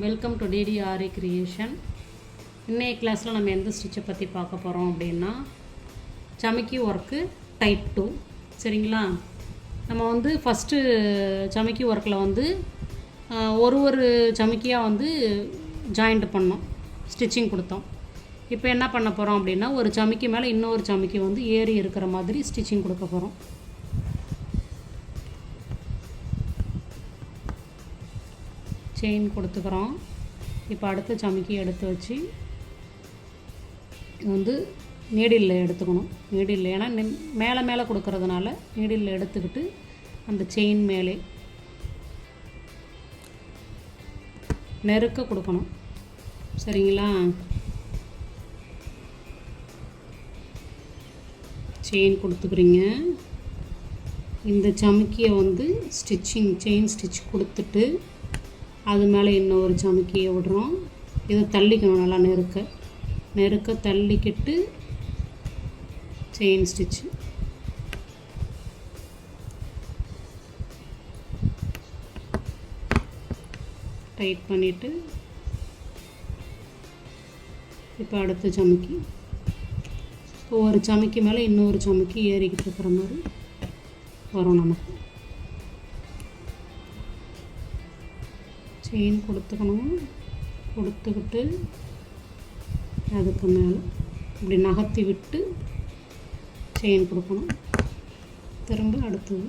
Welcome to டிடிஆர்ஏ creation. இன்றைய கிளாஸில் நம்ம எந்த ஸ்டிச்சை பற்றி பார்க்க போகிறோம் அப்படின்னா சமிக்கி ஒர்க்கு டைப் 2. சரிங்களா? நம்ம வந்து ஃபஸ்ட்டு சமிக்கி ஒர்க்கில் வந்து ஒரு சமிக்கியாக ஜாயிண்ட் பண்ணோம், ஸ்டிச்சிங் கொடுத்தோம். இப்போ என்ன பண்ண போகிறோம் அப்படின்னா ஒரு சமிக்கி மேலே இன்னொரு சமிக்கி ஏறி இருக்கிற மாதிரி ஸ்டிச்சிங் கொடுக்க போகிறோம். செயின் கொடுத்துக்கிறோம். இப்போ அடுத்த சமிக்கி எடுத்து வச்சு நீடில் எடுத்துக்கணும். நீடில் ஏன்னா மேலே கொடுக்கறதுனால நீடில் எடுத்துக்கிட்டு அந்த செயின் மேலே நெருக்க கொடுக்கணும். சரிங்களா? செயின் கொடுத்துக்கிறீங்க. இந்த சமிக்கியை செயின் ஸ்டிச் கொடுத்துட்டு அது மேலே இன்னொரு சமிக்கியை விடுறோம். இதை தள்ளிக்கணும், நல்லா நெருக்க தள்ளிக்கிட்டு செயின் ஸ்டிச்சு டைட் பண்ணிவிட்டு இப்போ அடுத்த சமிக்கி, இப்போ ஒரு சமிக்கி மேலே இன்னொரு சமிக்கி ஏறிக்கிட்டு இருக்கிற மாதிரி வரும். நமக்கு செயின் கொடுத்துக்கணும். கொடுத்துக்கிட்டு அதுக்கு மேலே இப்படி நகர்த்தி விட்டு செயின் கொடுக்கணும். திரும்ப அடுத்தது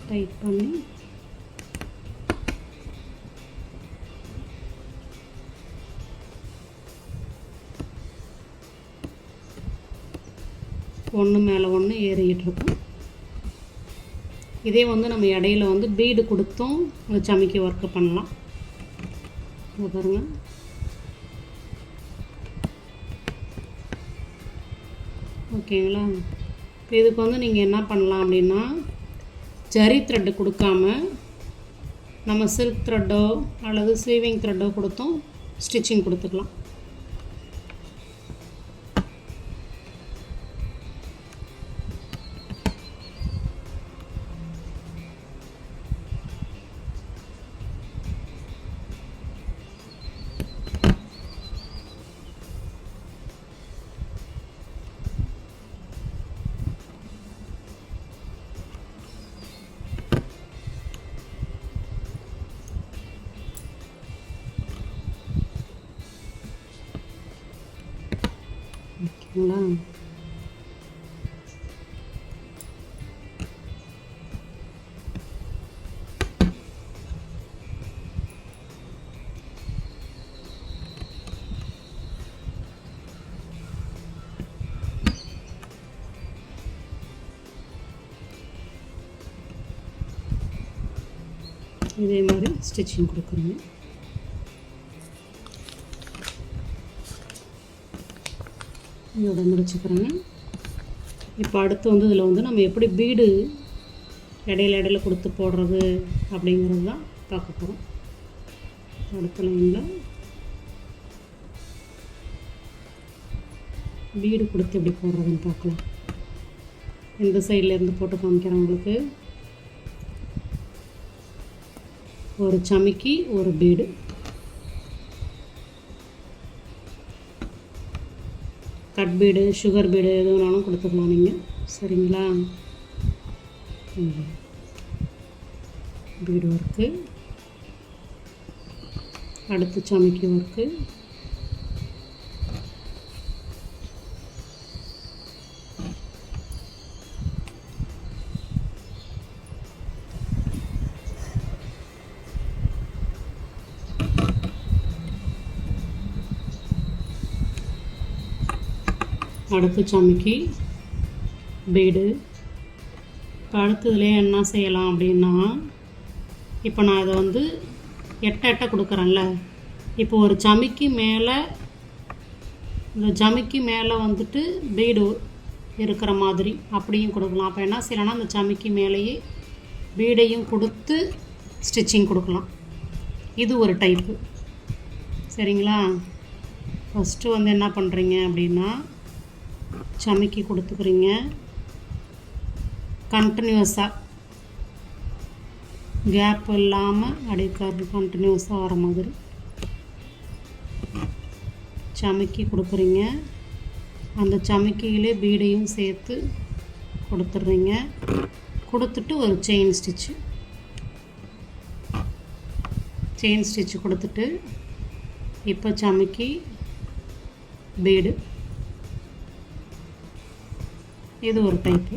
டைட் பண்ணி ஒன்று மேலே ஒன்று ஏறிக்கிட்டு இருக்கும். இதே நம்ம இடையில பீடு கொடுத்தும் அந்த சமிக்கி ஒர்க்கு பண்ணலாம். பாருங்க, ஓகேங்களா? இப்போ இதுக்கு நீங்கள் என்ன பண்ணலாம் அப்படின்னா ஜரி த்ரெட்டு கொடுக்காம நம்ம சில்க் த்ரெட்டோ அல்லது ஸ்லீவிங் த்ரெட்டோ கொடுத்தும் ஸ்டிச்சிங் கொடுத்துக்கலாம். ஓகேங்களா? இதே மாதிரி ஸ்டிச்சிங் கொடுக்குறோங்க. இதோட முடிச்சுக்கிறேங்க. இப்போ அடுத்து இதில் நம்ம எப்படி பீடு இடையில கொடுத்து போடுறது அப்படிங்கிறது தான் பார்க்க போகிறோம். அடுத்த லைனில் பீடு கொடுத்து எப்படி போடுறதுன்னு பார்க்கலாம். இந்த சைட்லேருந்து போட்டு காமிக்கிறேன் உங்களுக்கு. ஒரு சமிக்கி, ஒரு beet, cut beet, sugar beet எது வேணாலும் கொடுத்துக்கலாம் நீங்கள். சரிங்களா? பீடு ஒர்க்கு, அடுத்து சமிக்கி ஒர்க்கு, அடுத்து சமிக்கி, பீடு. இப்போ அடுத்ததுலேயே என்ன செய்யலாம் அப்படின்னா இப்போ நான் இதை எட்ட கொடுக்குறேன்ல. இப்போ ஒரு சமிக்கி மேலே இந்த சமிக்கி மேலே பீடு இருக்கிற மாதிரி அப்படியும் கொடுக்கலாம். அப்போ என்ன செய்யலாம்னா அந்த சமிக்கி மேலேயே பீடையும் கொடுத்து ஸ்டிச்சிங் கொடுக்கலாம். இது ஒரு டைப்பு. சரிங்களா? ஃபஸ்ட்டு என்ன பண்ணுறீங்க அப்படின்னா சமிக்கி கொடுத்துக்கிறீங்க. கண்டினியூஸாக கேப் இல்லாமல் அடிக்கார்டு கண்டினியூஸாக வர மாதிரி சமைக்கி கொடுக்குறீங்க. அந்த சமைக்கியிலே பீடையும் சேர்த்து கொடுத்துட்றீங்க. கொடுத்துட்டு ஒரு செயின் ஸ்டிச்சு கொடுத்துட்டு இப்போ சமைக்கி பீடு, இது ஒரு டைப்பு.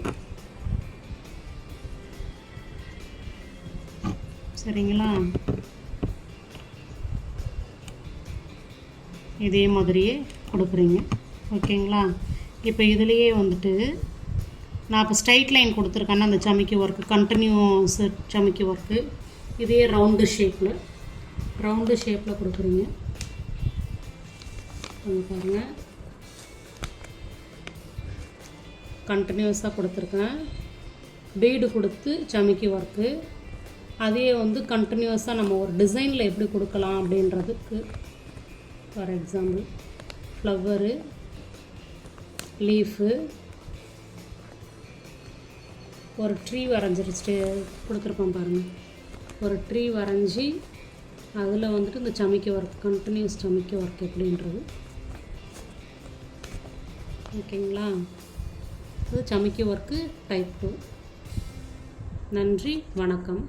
சரிங்களா? இதே மாதிரியே கொடுக்குறீங்க. ஓகேங்களா? இப்போ இதுலேயே வந்துட்டு நான் இப்போ ஸ்ட்ரைட் லைன் கொடுத்துருக்கேன்னா அந்த சமைக்கி ஒர்க்கு கண்டினியூஸ் சமைக்கி ஒர்க்கு இதே ரவுண்டு ஷேப்பில் கொடுக்குறீங்க. பாருங்கள், கண்டினியூஸாக கொடுத்துருக்கேன். பீடு கொடுத்து சமைக்கி ஒர்க்கு அதே வந்து கண்டினியூஸாக நம்ம ஒரு டிசைனில் எப்படி கொடுக்கலாம் அப்படின்றதுக்கு, ஃபார் எக்ஸாம்பிள் ஃப்ளவரு, லீஃபு, ஒரு ட்ரீ வரைஞ்சிருச்சு கொடுத்துருப்போம் பாருங்கள். ஒரு ட்ரீ வரைஞ்சி அதில் வந்துட்டு இந்த சமைக்கி ஒர்க், கண்டினியூஸ் சமைக்கி ஒர்க் எப்படின்றது. ஓகேங்களா? இது சமைக்கி ஒர்க்கு டைப் 2. நன்றி, வணக்கம்.